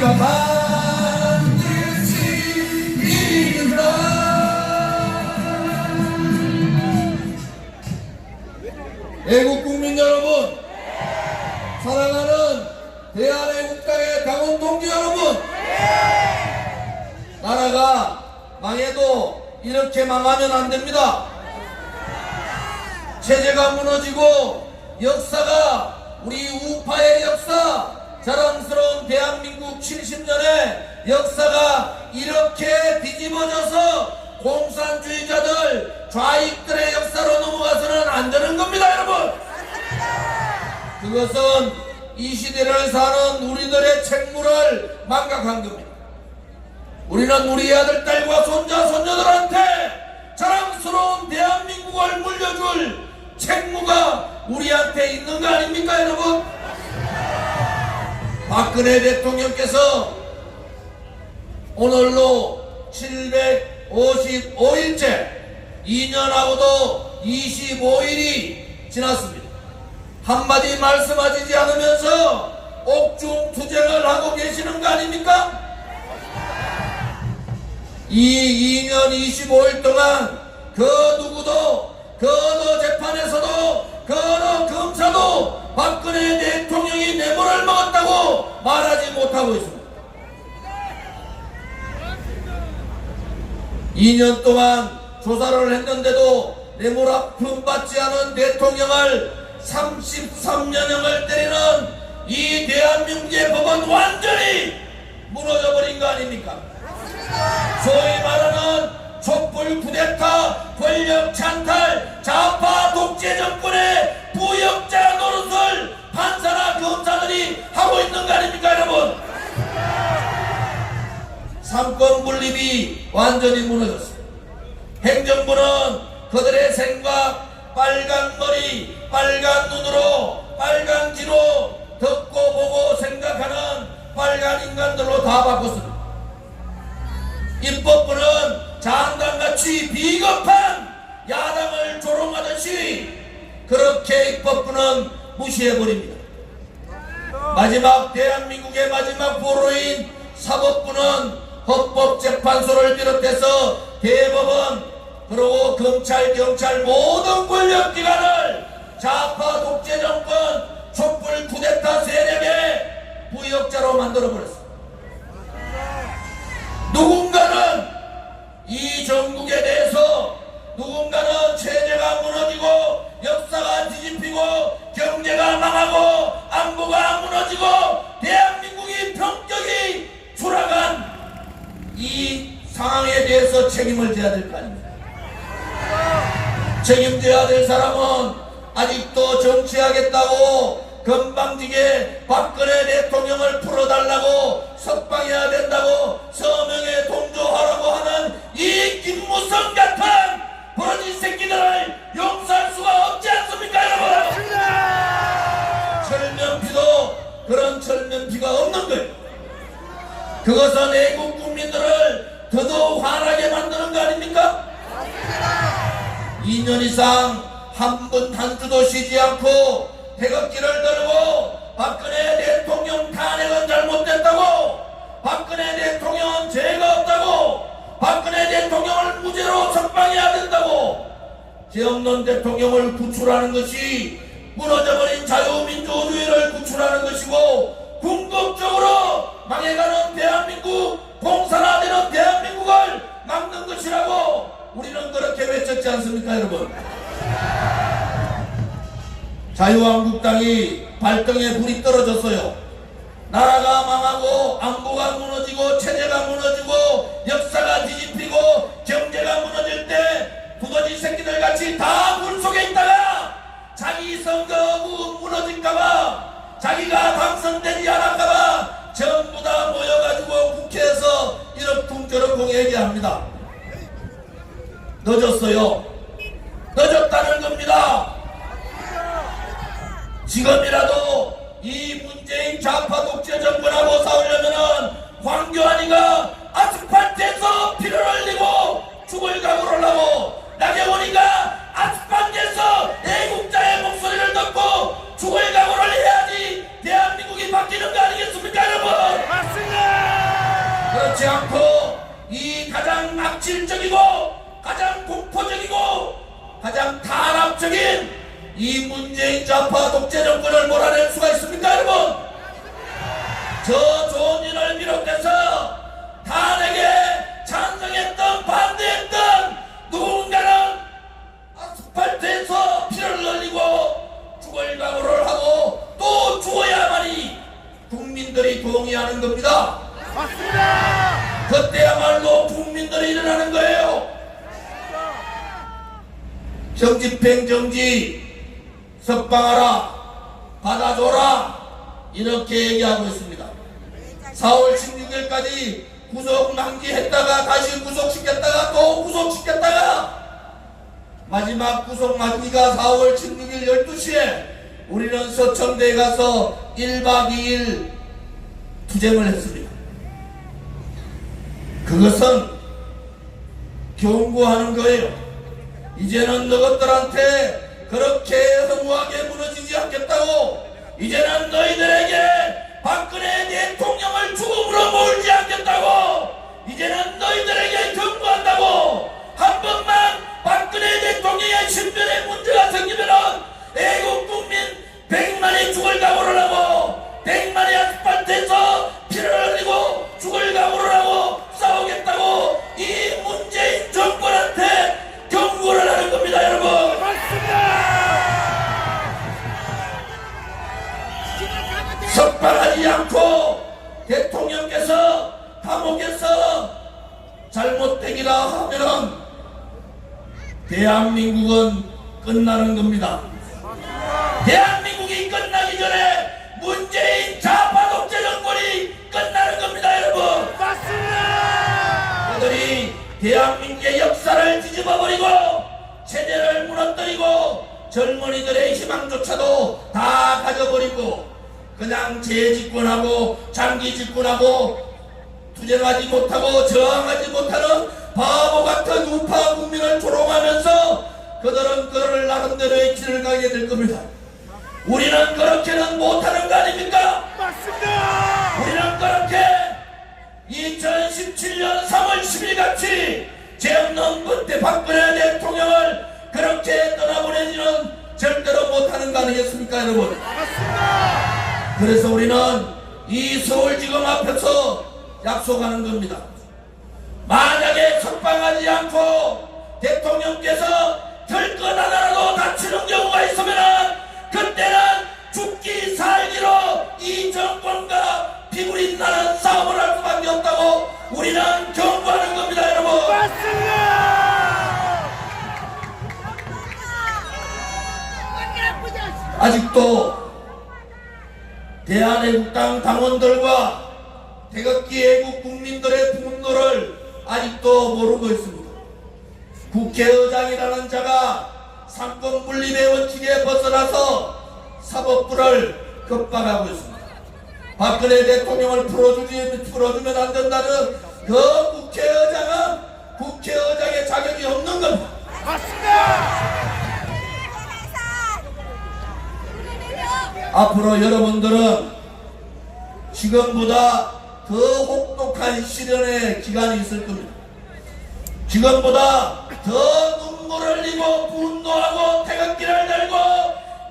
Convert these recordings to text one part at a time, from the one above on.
우리가 반드시 이긴다. 애국 국민 여러분, 사랑하는 대한애국당의 당원 동지 여러분, 나라가 망해도 이렇게 망하면 안 됩니다. 체제가 무너지고 역사가 우리 우파의 역사, 자랑스러운 대한민국 70년의 역사가 이렇게 뒤집어져서 공산주의자들, 좌익들의 역사로 넘어가서는 안 되는 겁니다, 여러분. 그것은 이 시대를 사는 우리들의 책무를 망각한 겁니다. 우리는 우리 아들, 딸과 손자, 손녀들한테 자랑스러운 대한민국을 물려줄 책무가 우리한테 있는 거 아닙니까, 여러분? 박근혜 대통령께서 오늘로 755일째, 2년하고도 25일이 지났습니다. 한마디 말씀하시지 않으면서 옥중투쟁을 하고 계시는 거 아닙니까? 이 2년 25일 동안 그 누구도, 그 어느 재판에서도, 그 어느 검사도 박근혜 대통령이 뇌물을 먹었다고 말하지 못하고 있습니다. 2년 동안 조사를 했는데도 뇌물 아픔 받지 않은 대통령을 33년형을 때리는 이 대한민국의 법은 완전히 무너져버린 거 아닙니까? 소위 말하는 촛불 쿠데타, 권력 찬탈, 좌파 독재 정권의 부역자 노릇을 판사나 검사들이 하고 있는 거 아닙니까, 여러분? 삼권 분립이 완전히 무너졌습니다. 행정부는 그들의 생각, 빨간 머리, 빨간 눈으로, 빨간 귀로 듣고 보고 생각하는 빨간 인간들로 다 바꿨습니다. 입법부는 장관같이 비겁한 야당을 조롱하듯이 그렇게 입법부는 무시해버립니다. 마지막 대한민국의 마지막 보루인 사법부는 헌법재판소를 비롯해서 대법원, 그리고 검찰, 경찰 모든 권력기관을 좌파 독재 정권, 촛불 쿠데타 세력의 부역자로 만들어버렸습니다. 누군가는 이 정국에 대해서, 누군가는 체제가 무너지고 역사가 뒤집히고 경제가 망하고 안보가 무너지고 대한민국이 병적이 추락한 이 상황에 대해서 책임을 져야 될 거 아닙니까? 책임져야 될 사람은 아직도 정치하겠다고 건방지게 박근혜 대통령을 풀어달라고 석방해야 된다고 서명에 동조하라고 하는 이 김무성 같은 버러지 새끼들을 용서할 수가 없지 않습니까, 여러분? 철면피도 그런 철면피가 없는 거예요. 그것은 애국 국민들을 더더욱 화나게 만드는 거 아닙니까? 2년 이상 한 분 한 주도 쉬지 않고 태극기를 들고 박근혜 대통령 탄핵은 잘못됐다고, 박근혜 대통령은 죄가 없다고, 박근혜 대통령을 무죄로 석방해야 된다고, 죄 없는 대통령을 구출하는 것이 무너져버린 자유민주주의를 구출하는 것이고 궁극적으로 망해가는 대한민국, 공산화되는 대한민국을 막는 것이라고 우리는 그렇게 외쳤지 않습니까, 여러분? 자유한국당이 발등에 불이 떨어졌어요. 나라가 망하고 안보가 무너지고 체제가 무너지고 역사가 뒤집히고 경제가 무너질 때 두더지 새끼들 같이 다 물 속에 있다가 자기 선거 무너질까봐, 자기가 당선되지 않을까봐 전부 다 모여가지고 국회에서 이럭퉁저럭 얘기합니다. 늦었어요. 늦었다는 겁니다. 지금이라도 이 문재인 좌파 독재 정권하고 싸우려면은 황교안이가 아스팔트에서 피를 흘리고 죽을 각오를 하고, 나경원이가 아스팔트에서 애국자의 목소리를 듣고 죽을 각오를 해야지 대한민국이 바뀌는 거 아니겠습니까, 여러분? 맞습니다. 그렇지 않고 이 가장 악질적이고 가장 공포적이고 가장 탄압적인 이 문재인 좌파 독재 정권을 몰아낼 수가 있습니까 여러분? 저 조은진을 비롯해서 탄핵에 찬성했던 반대했던 누군가는 아스팔트에서 피를 흘리고 죽을 각오를 하고 또 죽어야만이 국민들이 동의하는 겁니다. 맞습니다. 그때야말로 국민들이 일어나는 거예요. 정집행 정지, 석방하라, 받아줘라 이렇게 얘기하고 있습니다. 4월 16일까지 구속 만기했다가 다시 구속시켰다가 또 구속시켰다가 마지막 구속 만기가 4월 16일 12시에 우리는 서천대에 가서 1박 2일 투쟁을 했습니다. 그것은 경고하는 거예요. 이제는 너희들한테 그렇게 허무하게 무너지지 않겠다고, 이제는 너희들에게 박근혜 대통령을 죽음으로 몰지 않겠다고, 이제는 너희들에게 경고한다고. 한 번만 박근혜 대통령의 신변에 문제가 생기면은 애국 국민 100만이 죽을 각오를 하고 100만이 아스팔트에서 피를 흘리고 죽을 각오를 하고 싸우겠다고 이 문재인 정권한테 경고를 하는 겁니다 여러분. 석방하지 않고 대통령께서 감옥에서 잘못되기라 하면은 대한민국은 끝나는 겁니다. 대한민국이 끝나기 전에 문재인 좌파 독재 정권이 끝나는 겁니다 여러분. 맞습니다. 그들이 대한민국의 역사를 뒤집어버리고 체제를 무너뜨리고 젊은이들의 희망조차도 다 가져버리고 그냥 재집권하고 장기 집권하고 투쟁하지 못하고 저항하지 못하는 바보 같은 우파 국민을 조롱하면서 그들은 그를 나름대로의 길을 가게 될 겁니다. 우리는 그렇게는 못하는 거 아닙니까? 맞습니다. 우리는 그렇게 2017년 3월 10일 같이 죄 없는 그때 박근혜 대통령을 그렇게 떠나보내지는 절대로 못하는 거 아니겠습니까 여러분? 맞습니다. 그래서 우리는 이 서울지검 앞에서 약속하는 겁니다. 만약에 석방하지 않고 대통령께서 털것 하나라도 다치는 경우가 있으면 그때는 죽기 살기로 이 정권과 피부리 나는 싸움을 할 수밖에 없다고 우리는 경고하는 겁니다 여러분. 맞습니다. 아직도 대한애국당 당원들과 태극기 애국 국민들의 분노를 아직도 모르고 있습니다. 국회의장이라는 자가 상권 분립의 원칙에 벗어나서 사법부를 급박하고 있습니다. 박근혜 대통령을 풀어주면 안 된다는 그 국회의장은 국회의장의 자격이 없는 겁니다. 맞습니다. 앞으로 여러분들은 지금보다 더 혹독한 시련의 기간이 있을 겁니다. 지금보다 더 눈물을 흘리고 분노하고 태극기를 들고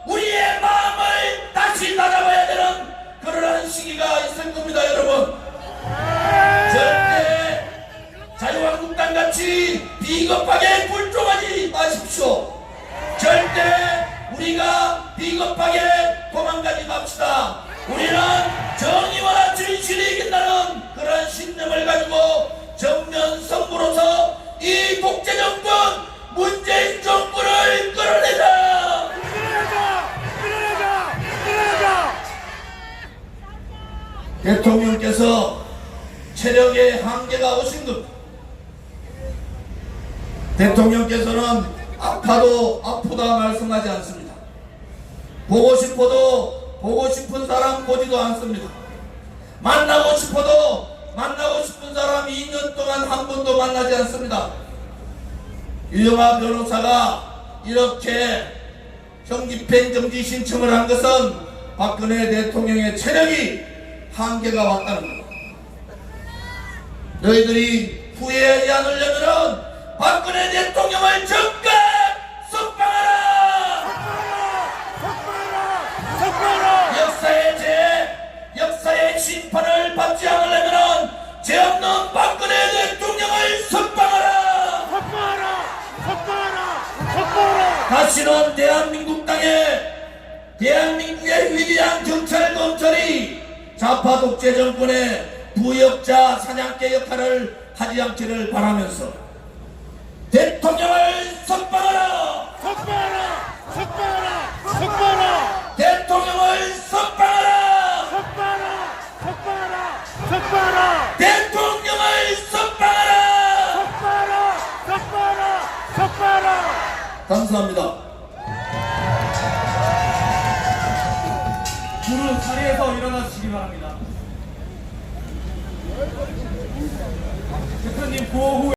우리의 마음을 다시 다잡아야 되는 그러한 시기가 있을 겁니다 여러분. 절대 자유한국당같이 비겁하게 굴종하지 마십시오. 절대 우리가 비겁하게 도망가지 맙시다. 우리는 정의와 진실이 이긴다는 그런 신념을 가지고 정면 선부로서 이 독재 정권 문재인 정권을 끌어내자. 끌어내자. 대통령께서 체력의 한계가 오신 겁니다. 대통령께서는 아파도 아프다 말씀하지 않습니다. 보고 싶어도 보고 싶은 사람 보지도 않습니다. 만나고 싶어도 만나고 싶은 사람 2년 동안 한 번도 만나지 않습니다. 유영하 변호사가 이렇게 형집행 정지 신청을 한 것은 박근혜 대통령의 체력이 한계가 왔다는 겁니다. 너희들이 후회하지 않으려면 박근혜 대통령을 즉각 석방하라! 역사의 심판을 받지 않으려면 죄 없는 박근혜 대통령을 석방하라! 다시는 대한민국의 위대한 경찰 검찰이 좌파 독재 정권의 부역자 사냥개 역할을 하지 않기를 바라면서 대통령을 석방하라! 대통령을 석방하라! 대통령을 석방하라! 감사합니다. 무릎 자리에서 일어나시기 바랍니다. 대표님 구호 후